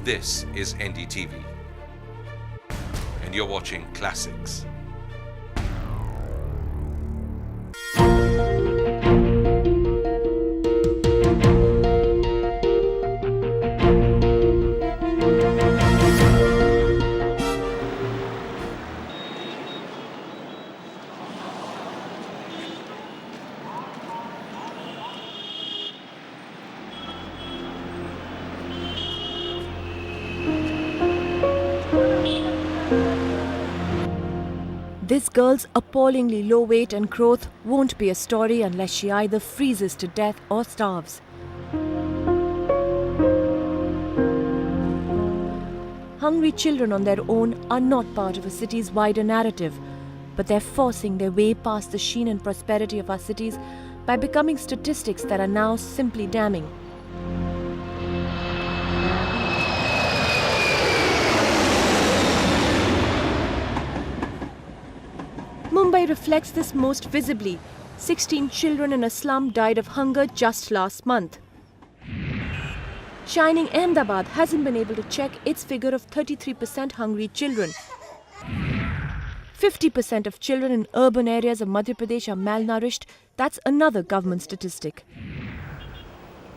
This is NDTV, and you're watching Classics. This girl's appallingly low weight and growth won't be a story unless she either freezes to death or starves. Hungry children on their own are not part of a city's wider narrative, but they're forcing their way past the sheen and prosperity of our cities by becoming statistics that are now simply damning. Mumbai reflects this most visibly. 16 children in a slum died of hunger just last month. Shining Ahmedabad hasn't been able to check its figure of 33% hungry children. 50% of children in urban areas of Madhya Pradesh are malnourished. That's another government statistic.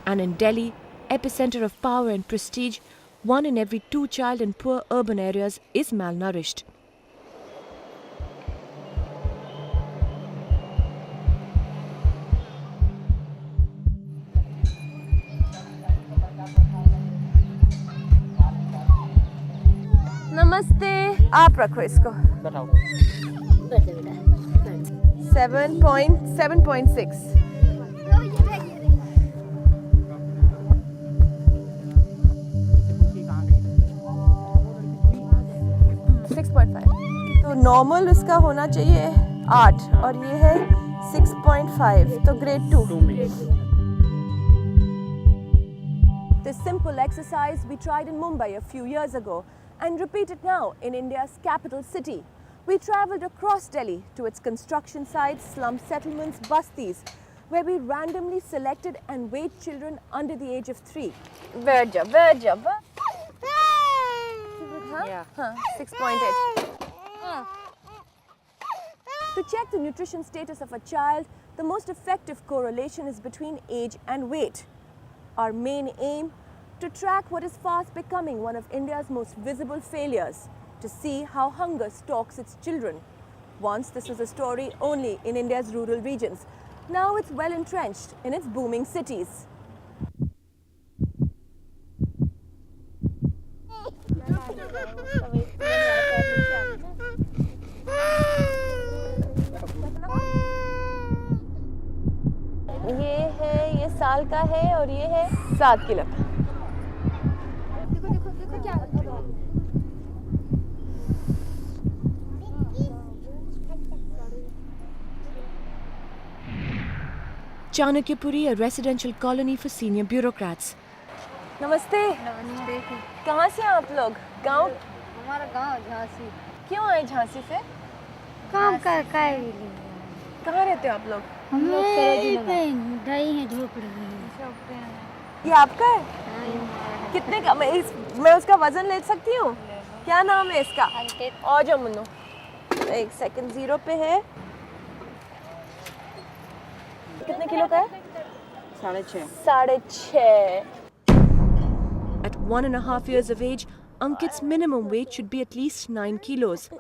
And in Delhi, epicenter of power and prestige, 1 in every 2 child in poor urban areas is malnourished. नमस्ते आप रखो इसको बताओ 7.6 6.5 तो normal इसका होना चाहिए 8 और ये है 6.5 तो grade 2 This simple exercise we tried in Mumbai a few years ago and repeat it now in India's capital city. We travelled across Delhi to its construction sites, slum settlements, bastis, where we randomly selected and weighed children under the age of 3. Verja. Yeah. 6.8. To check the nutrition status of a child, the most effective correlation is between age and weight. Our main aim, to track what is fast becoming one of India's most visible failures, to see how hunger stalks its children. Once this was a story only in India's rural regions. Now it's well entrenched in its booming cities. ये साल का है और ये है 7 kilo का. Chanakyapuri, a residential colony for senior bureaucrats. नमस्ते. नमस्ते. कहाँ से हैं आप लोग? गांव? हमारा गांव झांसी. क्यों आए झांसी से? काम कर कहाँ रहते हो आप लोग? हम लोग रही हैं झोपड़ी में. ये आपका है? कितने का? मैं उसका वजन ले सकती हूँ? क्या नाम है इसका? और जो मुन्नो. एक सेकंड 0 पे है. कितने किलो का है? 6.5. At 1.5 years of age, Ankit's minimum weight should be at least 9 kilos,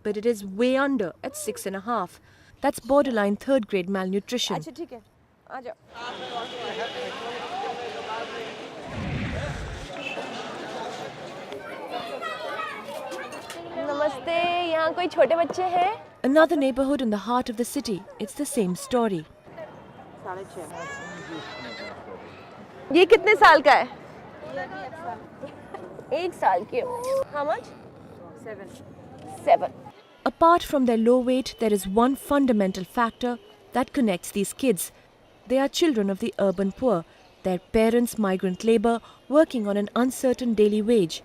but it is way under at 6.5. That's borderline 3rd grade malnutrition. अच्छा ठीक है, आ जाओ. नमस्ते, यहाँ कोई छोटे बच्चे हैं? Another neighborhood in the heart of the city. It's the same story. 6.5. ये कितने साल का है? 1 साल के. How much? 7. Apart from their low weight, there is one fundamental factor that connects these kids. They are children of the urban poor, their parents migrant labor working on an uncertain daily wage.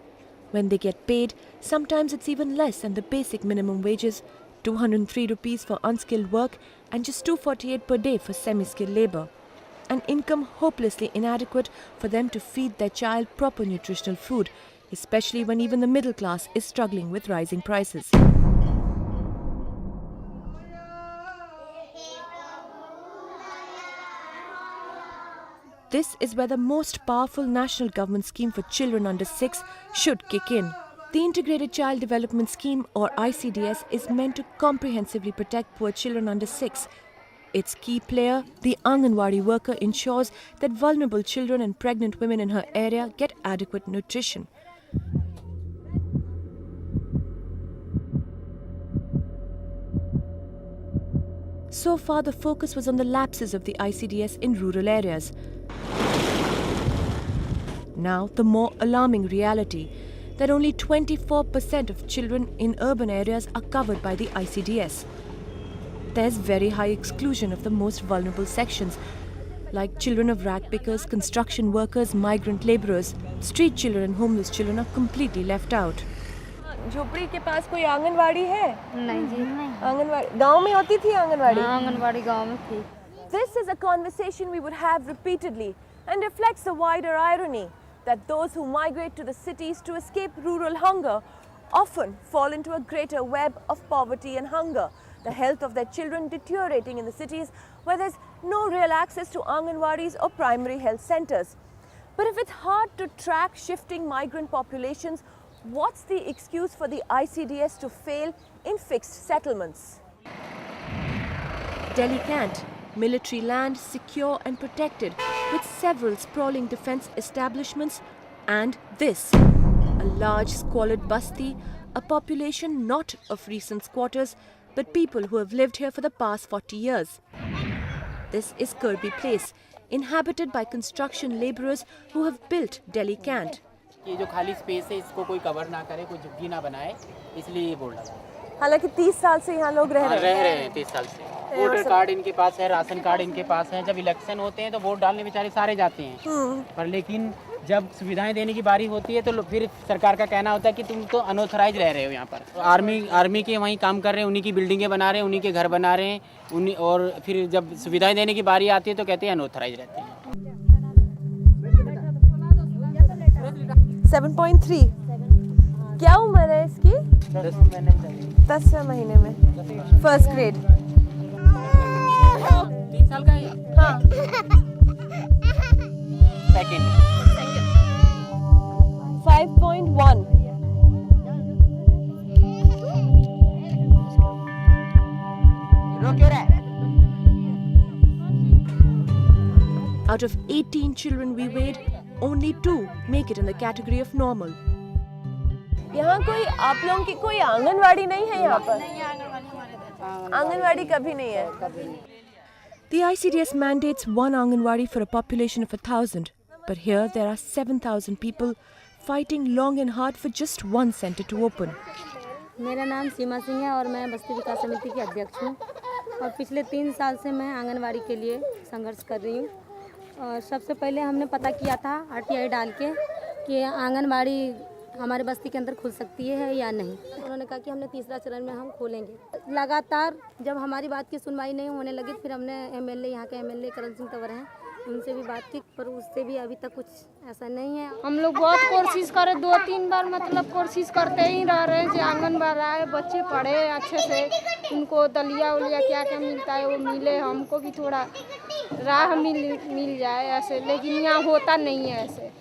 When they get paid, sometimes it's even less than the basic minimum wages, 203 rupees for unskilled work and just 248 per day for semi-skilled labor. An income hopelessly inadequate for them to feed their child proper nutritional food, especially when even the middle class is struggling with rising prices. This is where the most powerful national government scheme for children under 6 should kick in. The Integrated Child Development Scheme, or ICDS, is meant to comprehensively protect poor children under 6. Its key player, the Anganwadi worker, ensures that vulnerable children and pregnant women in her area get adequate nutrition. So far, the focus was on the lapses of the ICDS in rural areas. Now, the more alarming reality that only 24% of children in urban areas are covered by the ICDS. There's very high exclusion of the most vulnerable sections, like children of rag pickers, construction workers, migrant labourers. Street children and homeless children are completely left out. झोपड़ी के पास कोई आंगनवाड़ी है? नहीं जी। आंगनवाड़ी गांव में होती थी आंगनवाड़ी? हाँ, आंगनवाड़ी गांव में थी। This is a conversation we would have repeatedly and reflects the wider irony that those who migrate to the cities to escape rural hunger often fall into a greater web of poverty and hunger, the health of their children deteriorating in the cities where there's no real access to Anganwadis or primary health centres. But if it's hard to track shifting migrant populations, what's the excuse for the ICDS to fail in fixed settlements? Delhi can't. Military land, secure and protected, with several sprawling defence establishments, and this, a large squalid basti, a population not of recent squatters, but people who have lived here for the past 40 years. This is Kirby Place, inhabited by construction labourers who have built Delhi Cant. ये जो खाली space है इसको कोई cover ना करे, कोई झुग्गी ना बनाए, इसलिए ये बोर्ड लगा। हालांकि 30 साल से यहाँ लोग रह रहे हैं 30 साल से। वोटर कार्ड इनके पास है, राशन कार्ड इनके पास है। जब इलेक्शन होते हैं तो वोट डालने बेचारे सारे जाते हैं, पर लेकिन जब सुविधाएं देने की बारी होती है तो फिर सरकार का कहना होता है कि तुम तो अनऑथराइज रह रहे हो यहाँ पर। तो आर्मी के वहीं काम कर रहे हैं, उन्हीं की बिल्डिंगें बना रहे हैं, उन्हीं के घर बना रहे हैं, और फिर जब सुविधाएं देने की बारी आती है तो कहते हैं अनऑथराइज रहते हैं। 7.3 क्या उम्र है इसकी? 10 महीने में फर्स्ट ग्रेड। 3 साल का है। हाँ। सेकंड 5.1 रो क्यों रहा है? Out of 18 children we weighed, only 2 make it in the category of normal. यहाँ कोई आप लोगों की कोई आंगनवाड़ी नहीं है यहाँ पर? आंगनवाड़ी कभी नहीं है। The ICDS mandates one Anganwadi for a population of 1,000, but here there are 7,000 people fighting long and hard for just one center to open. मेरा नाम सीमा सिंह है और मैं बस्ती विकास समिति की अध्यक्ष हूँ और पिछले 3 साल से मैं आंगनवाड़ी के लिए संघर्ष कर रही हूँ। और सबसे पहले हमने पता किया था RTI डाल के कि आंगनवाड़ी हमारे बस्ती के अंदर खुल सकती है या नहीं। उन्होंने कहा कि हमने तीसरा चरण में हम खोलेंगे। लगातार जब हमारी बात की सुनवाई नहीं होने लगी, फिर हमने MLA यहाँ के MLA करण सिंह तंवर हैं, उनसे भी बात की, पर उससे भी अभी तक कुछ ऐसा नहीं है। हम लोग बहुत कोशिश करे, 2-3 बार मतलब कोशिश करते ही रह रहे हैं कि आंगनबाड़ी आए, बच्चे पढ़े अच्छे से, उनको दलिया उलिया क्या क्या मिलता है वो मिले, हमको भी थोड़ा राह मिल जाए ऐसे, लेकिन यहाँ होता नहीं है ऐसे।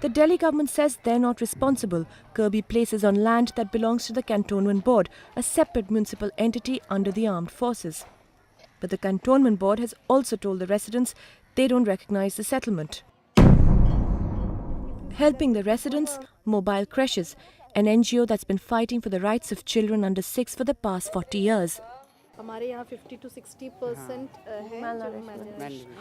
The Delhi government says they're not responsible. Kirby Place is on land that belongs to the Cantonment Board, a separate municipal entity under the armed forces. But the Cantonment Board has also told the residents they don't recognize the settlement. Helping the residents, Mobile Creches, an NGO that's been fighting for the rights of children under 6 for the past 40 years. हमारे यहाँ 50 to 60% है।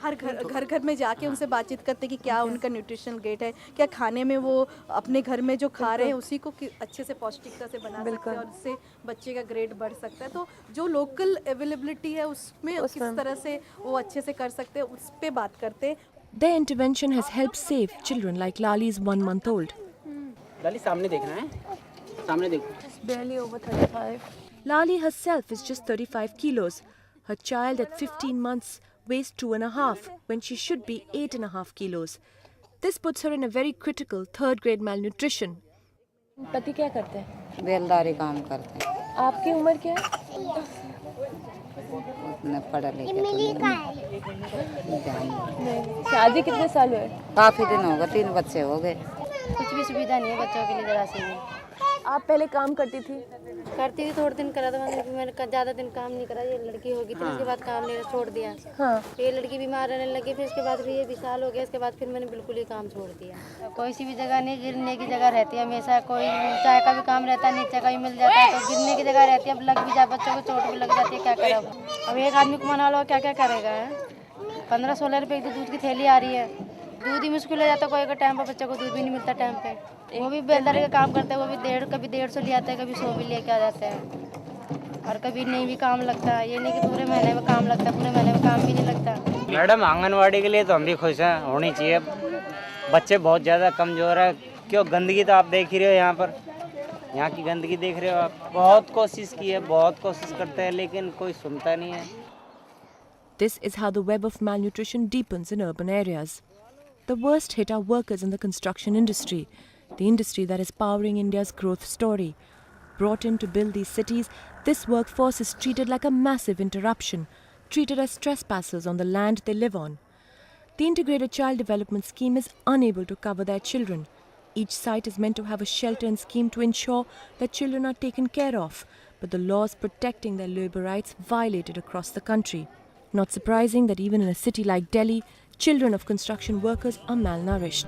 हर घर में जाके उनसे बातचीत करते कि क्या उनका न्यूट्रिशनल ग्रेड है, क्या खाने में वो अपने घर में जो खा रहे हैं उसी को अच्छे से पौष्टिकता से बना सकते हैं और उससे बच्चे का ग्रेड बढ़ सकता है। तो जो लोकल अवेलेबिलिटी है उसमें किस तरह से वो अच्छे से कर सकते हैं उस पर बात करते हैं। Their intervention has helped save children like Lali's 1-month-old. लाली सामने देखना है, सामने देखो। Barely over 35. Lali herself is just 35 kilos. Her child at 15 months weighs 2.5 when she should be 8.5 kilos. This puts her in a very critical third-grade malnutrition. पति क्या करते हैं? बेलदारी काम करते हैं। आपकी उम्र क्या है? उतने पढ़े लिखे तो नहीं। शादी कितने साल हुए? काफी दिन हो गए, 3 बच्चे हो गए। कुछ भी सुविधा नहीं है बच्चों के लिए जरा सी भी। आप पहले काम करती थी? करती थी, थोड़े दिन करा था मैंने ज़्यादा दिन काम नहीं करा। ये लड़की होगी फिर उसके बाद काम नहीं छोड़ दिया। हाँ। फिर ये लड़की बीमार रहने लगी, फिर उसके बाद फिर ये 20 साल हो गया। इसके बाद फिर मैंने बिल्कुल ही काम छोड़ दिया। कोई सी भी जगह नहीं, गिरने की जगह रहती है हमेशा। कोई चाय का भी काम रहता है, नीचे का भी मिल जाता है, तो गिरने की जगह रहती है। अब लग भी जाए, बच्चों को चोट भी लग जाती है, क्या करे अब एक आदमी को मना लो, क्या क्या करेगा। 15-16 रुपये की दूध की थैली आ रही है, दूध ही मुश्किल हो जाता है। कोई अगर टाइम पर बच्चों को दूध भी नहीं मिलता टाइम पे। वो भी बेलदारी का काम करते हैं, वो भी कभी 150 ले आते हैं, कभी 100 भी लेके आ जाते हैं। और कभी नहीं भी काम लगता है, ये नहीं कि पूरे महीने में काम लगता है, पूरे महीने में काम भी नहीं लगता। मैडम आंगनवाड़ी के लिए तो हम भी खुश हैं, होनी चाहिए। बच्चे बहुत ज़्यादा कमज़ोर है, क्यों गंदगी तो आप देख ही रहे हो यहाँ पर, यहाँ की गंदगी देख रहे हो आप। बहुत कोशिश की है, बहुत कोशिश करते हैं, लेकिन कोई सुनता नहीं है। This is how the web of malnutrition deepens in urban areas. The worst hit are workers in the construction industry, the industry that is powering India's growth story. Brought in to build these cities, this workforce is treated like a massive interruption, treated as trespassers on the land they live on. The Integrated Child Development Scheme is unable to cover their children. Each site is meant to have a shelter and scheme to ensure that children are taken care of, but the laws protecting their labour rights violated across the country. Not surprising that even in a city like Delhi, children of construction workers are malnourished.